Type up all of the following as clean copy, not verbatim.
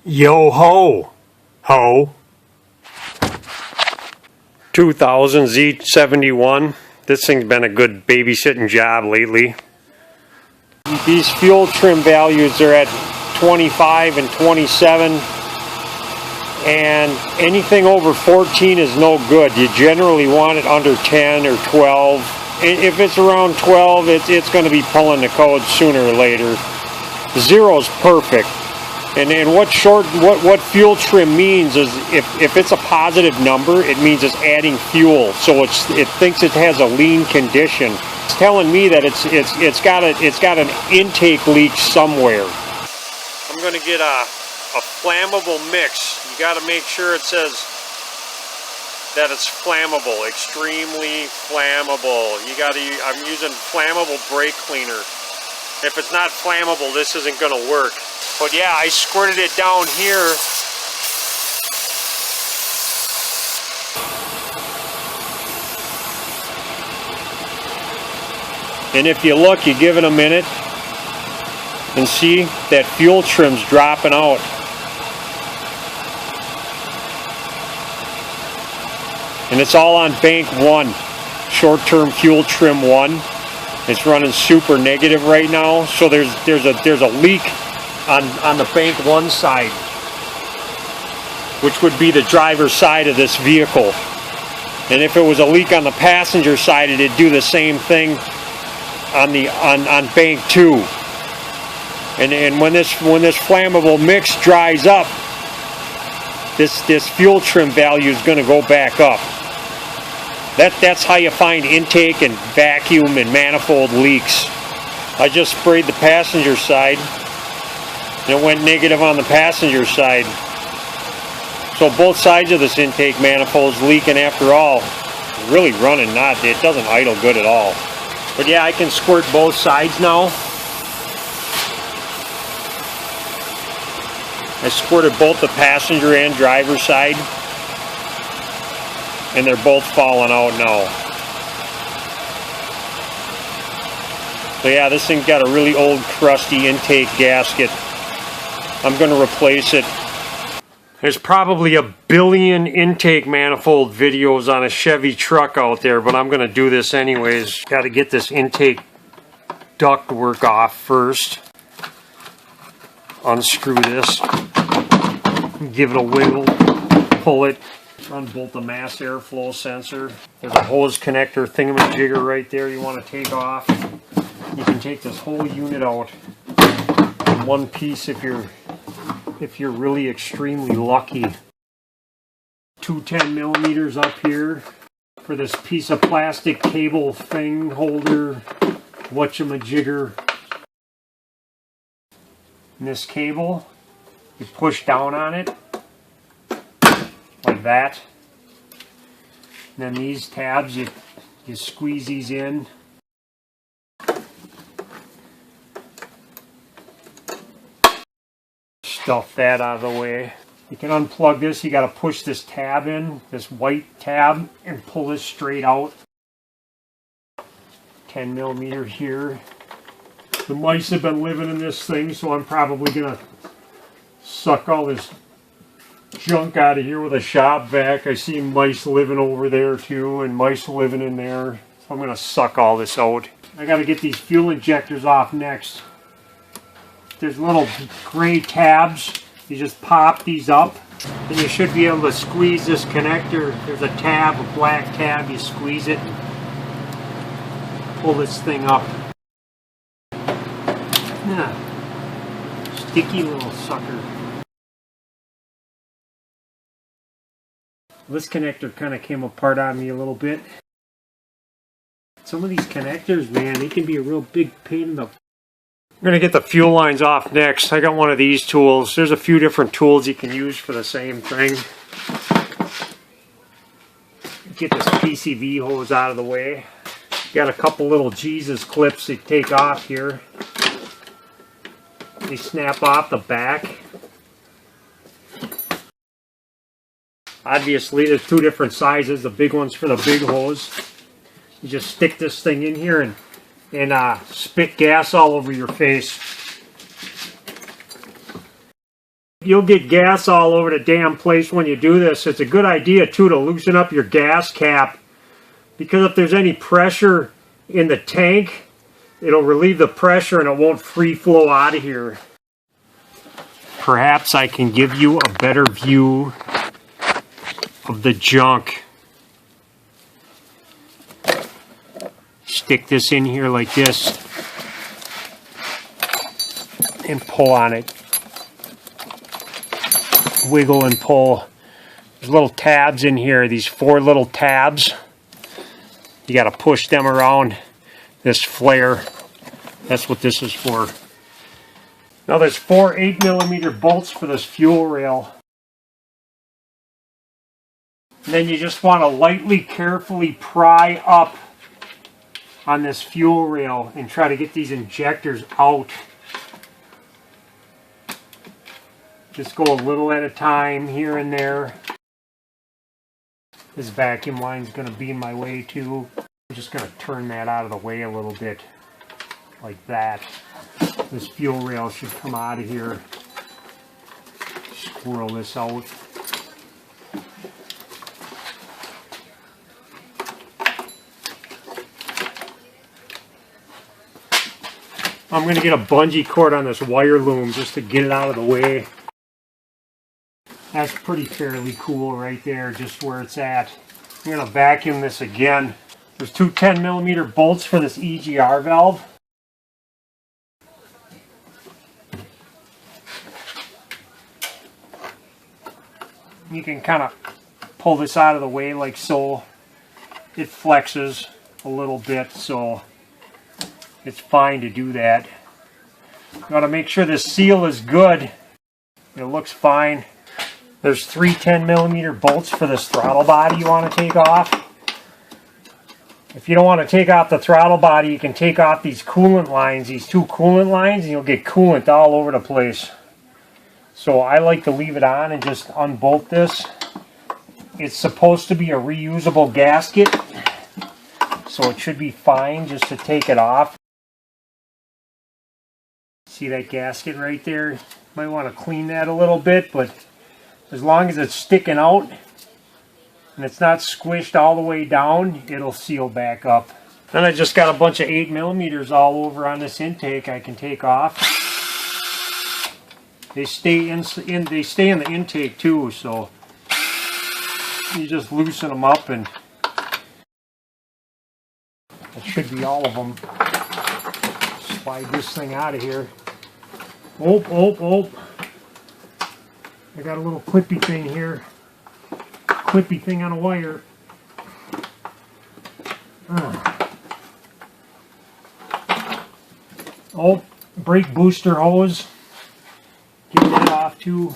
Yo ho, ho. 2000 Z71. This thing's been a good babysitting job lately. These fuel trim values are at 25 and 27, and anything over 14 is no good. You generally want it under 10 or 12. If it's around 12, it's going to be pulling the code sooner or later. Zero's perfect. And what fuel trim means is if it's a positive number, it means it's adding fuel. So it thinks it has a lean condition. It's telling me that it's got an intake leak somewhere. I'm going to get a flammable mix. You got to make sure it says that it's flammable, extremely flammable. I'm using flammable brake cleaner. If it's not flammable, this isn't going to work. But yeah, I squirted it down here. And if you look, you give it a minute and see that fuel trim's dropping out. And it's all on bank 1, short-term fuel trim 1. It's running super negative right now, so there's a leak on the bank 1 side, which would be the driver's side of this vehicle. And if it was a leak on the passenger side, it'd do the same thing on bank 2. And when this flammable mix dries up, this fuel trim value is going to go back up. That's how you find intake and vacuum and manifold leaks. I just sprayed the passenger side, and it went negative on the passenger side. So both sides of this intake manifold's leaking after all. It's really running it doesn't idle good at all. But yeah, I can squirt both sides now. I squirted both the passenger and driver side, and they're both falling out now. So yeah, this thing's got a really old crusty intake gasket. I'm going to replace it. There's probably a billion intake manifold videos on a Chevy truck out there, but I'm going to do this anyways. Got to get this intake duct work off first. Unscrew this. Give it a wiggle. Pull it. Unbolt the mass airflow sensor. There's a hose connector thingamajigger right there you want to take off. You can take this whole unit out in one piece if you're really extremely lucky. 210 millimeters up here for this piece of plastic cable thing holder, whatchamajigger. And this cable, you push down on it like that. And then these tabs, you squeeze these in. Stuff that out of the way. You can unplug this. You got to push this tab in, this white tab, and pull this straight out. 10 millimeter here. The mice have been living in this thing, so I'm probably gonna suck all this junk out of here with a shop vac. I see mice living over there too, and mice living in there. So I'm gonna suck all this out. I gotta get these fuel injectors off next. There's little gray tabs. You just pop these up, and you should be able to squeeze this connector. There's a tab, a black tab. You squeeze it and pull this thing up. Yeah. Sticky little sucker. This connector kind of came apart on me a little bit. Some of these connectors, man, they can be a real big pain in the... I'm going to get the fuel lines off next. I got one of these tools. There's a few different tools you can use for the same thing. Get this PCV hose out of the way. Got a couple little Jesus clips that take off here. They snap off the back. Obviously, there's two different sizes. The big one's for the big hose. You just stick this thing in here and spit gas all over your face. You'll get gas all over the damn place when you do this. It's a good idea too to loosen up your gas cap, because if there's any pressure in the tank, it'll relieve the pressure and it won't free flow out of here. Perhaps I can give you a better view of the junk. Stick this in here like this and pull on it. Wiggle and pull. There's little tabs in here, these 4 little tabs. You got to push them around this flare. That's what this is for. Now there's 4 8mm bolts for this fuel rail. And then you just want to lightly, carefully pry up on this fuel rail and try to get these injectors out. Just go a little at a time here and there. This vacuum line's going to be in my way too. I'm just going to turn that out of the way a little bit, like that. This fuel rail should come out of here. Squirrel this out. I'm going to get a bungee cord on this wire loom just to get it out of the way. That's pretty fairly cool right there, just where it's at. I'm going to vacuum this again. There's 2 10mm bolts for this EGR valve. You can kind of pull this out of the way like so. It flexes a little bit, so it's fine to do that. You want to make sure the seal is good. It looks fine. There's 3 10mm bolts for this throttle body you want to take off. If you don't want to take off the throttle body, you can take off these coolant lines, these 2 coolant lines, and you'll get coolant all over the place. So I like to leave it on and just unbolt this. It's supposed to be a reusable gasket, so it should be fine just to take it off. See that gasket right there? Might want to clean that a little bit, but as long as it's sticking out and it's not squished all the way down, it'll seal back up. Then I just got a bunch of 8mm all over on this intake I can take off. They stay in the intake too, so you just loosen them up and that should be all of them. Slide this thing out of here. Oh. I got a little clippy thing here. Clippy thing on a wire. Oh, brake booster hose. Get that off too.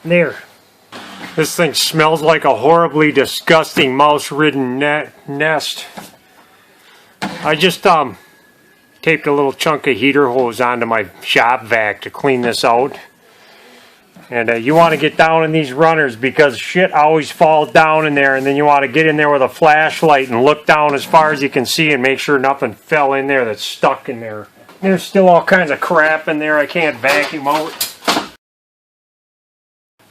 There. This thing smells like a horribly disgusting mouse-ridden nest. I just taped a little chunk of heater hose onto my shop vac to clean this out. And you want to get down in these runners because shit always falls down in there, and then you want to get in there with a flashlight and look down as far as you can see and make sure nothing fell in there that's stuck in there. There's still all kinds of crap in there I can't vacuum out.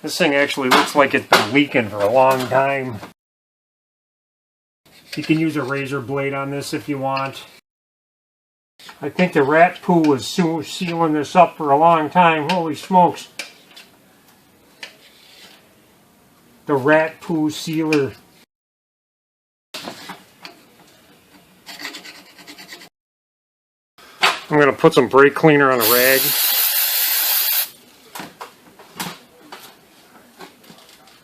This thing actually looks like it's been leaking for a long time. You can use a razor blade on this if you want. I think the rat poo was sealing this up for a long time. Holy smokes. The rat poo sealer. I'm going to put some brake cleaner on a rag.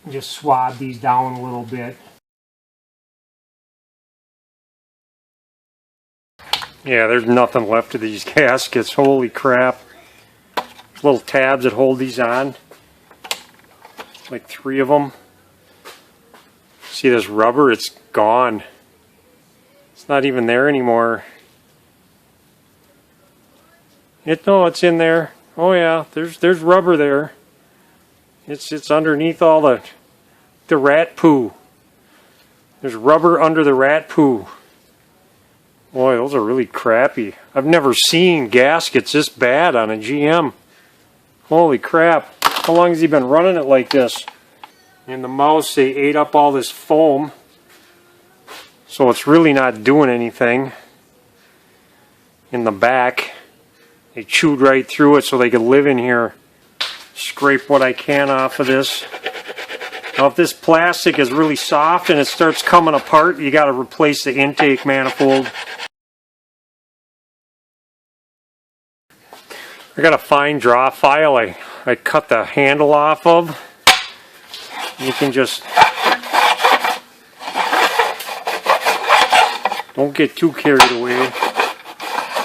Just swab these down a little bit. Yeah, there's nothing left of these gaskets. Holy crap. Little tabs that hold these on. Like 3 of them. See this rubber? It's gone. It's not even there anymore. No, it's in there. Oh yeah, there's rubber there. It's underneath all the rat poo. There's rubber under the rat poo. Boy, those are really crappy. I've never seen gaskets this bad on a GM. Holy crap. How long has he been running it like this? And the mouse, they ate up all this foam. So it's really not doing anything. In the back. They chewed right through it so they could live in here. Scrape what I can off of this. Now if this plastic is really soft and it starts coming apart, you got to replace the intake manifold. I got a fine draw file I cut the handle off of. You can just, don't get too carried away.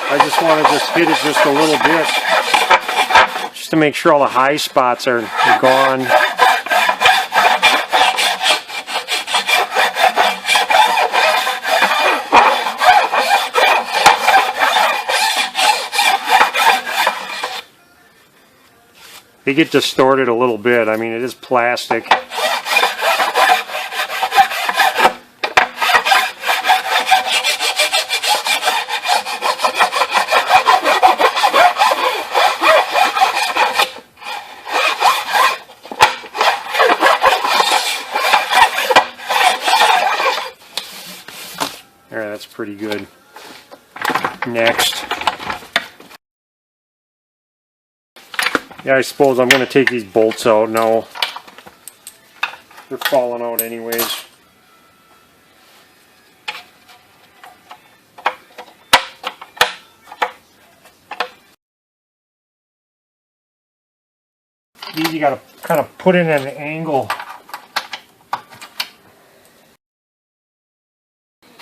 I just want to just hit it just a little bit, just to make sure all the high spots are gone. They get distorted a little bit. I mean, it is plastic. Alright, that's pretty good. Next. Yeah, I suppose I'm going to take these bolts out now. They're falling out anyways. These you got to kind of put in at an angle.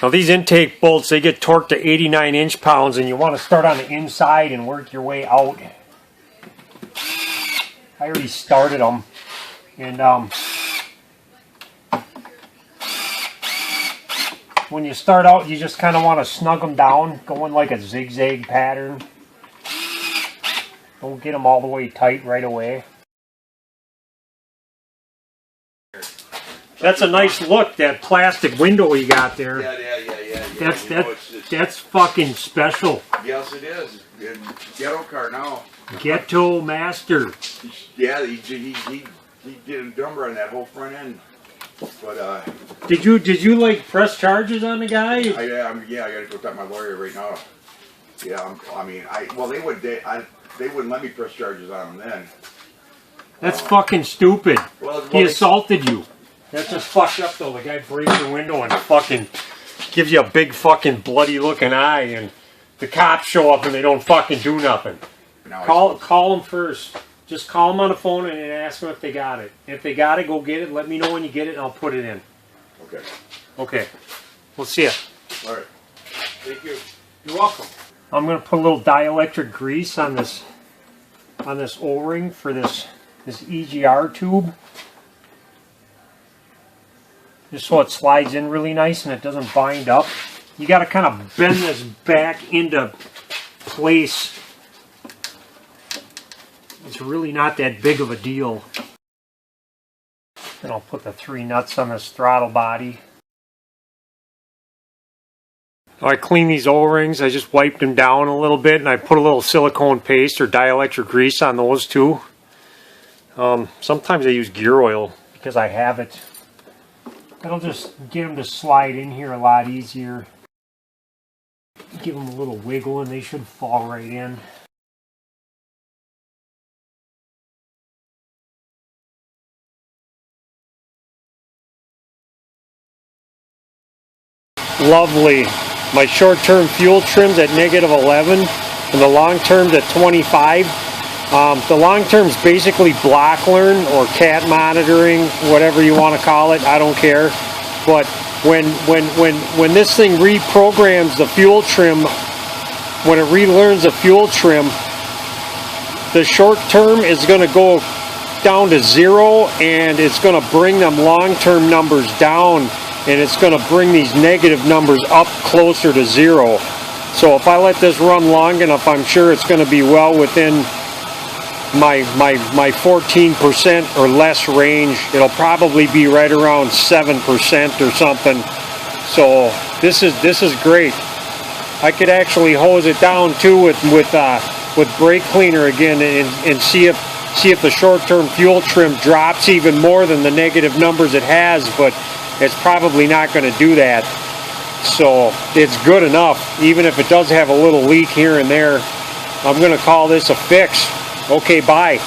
Now these intake bolts, they get torqued to 89 inch-pounds, and you want to start on the inside and work your way out. I already started them, and when you start out, you just kind of want to snug them down, go in like a zigzag pattern. Don't get them all the way tight right away. That's a nice look, that plastic window you got there. Yeah. That's fucking special. Yes, it is. Ghetto car now. Ghetto master. Yeah, he did a number on that whole front end. But did you like press charges on the guy? yeah, I gotta go talk to my lawyer right now. Yeah, well they wouldn't let me press charges on him then. That's fucking stupid. He assaulted you. That's just fucked up though. The guy breaks your window and fucking gives you a big fucking bloody looking eye, and the cops show up and they don't fucking do nothing. Call them first. Just call them on the phone and ask them if they got it. If they got it, go get it. Let me know when you get it and I'll put it in. Okay. Okay. We'll see you. All right. Thank you. You're welcome. I'm going to put a little dielectric grease on this O-ring for this EGR tube. Just so it slides in really nice and it doesn't bind up. You got to kind of bend this back into place. It's really not that big of a deal. Then I'll put the 3 nuts on this throttle body. Now I clean these O-rings. I just wiped them down a little bit and I put a little silicone paste or dielectric grease on those too. Sometimes I use gear oil because I have it. That'll just get them to slide in here a lot easier. Give them a little wiggle and they should fall right in. Lovely. My short-term fuel trim's at -11 and the long-term's at 25. The long-term's basically block learn or cat monitoring, whatever you want to call it. I don't care. But when this thing reprograms the fuel trim, when it relearns the fuel trim, the short-term is going to go down to 0 and it's going to bring them long-term numbers down. And it's going to bring these negative numbers up closer to 0. So if I let this run long enough, I'm sure it's going to be well within my 14% or less range. It'll probably be right around 7% or something. So this is great. I could actually hose it down too with brake cleaner again and see if the short-term fuel trim drops even more than the negative numbers it has, but it's probably not going to do that. So it's good enough, even if it does have a little leak here and there. I'm going to call this a fix. Okay, bye.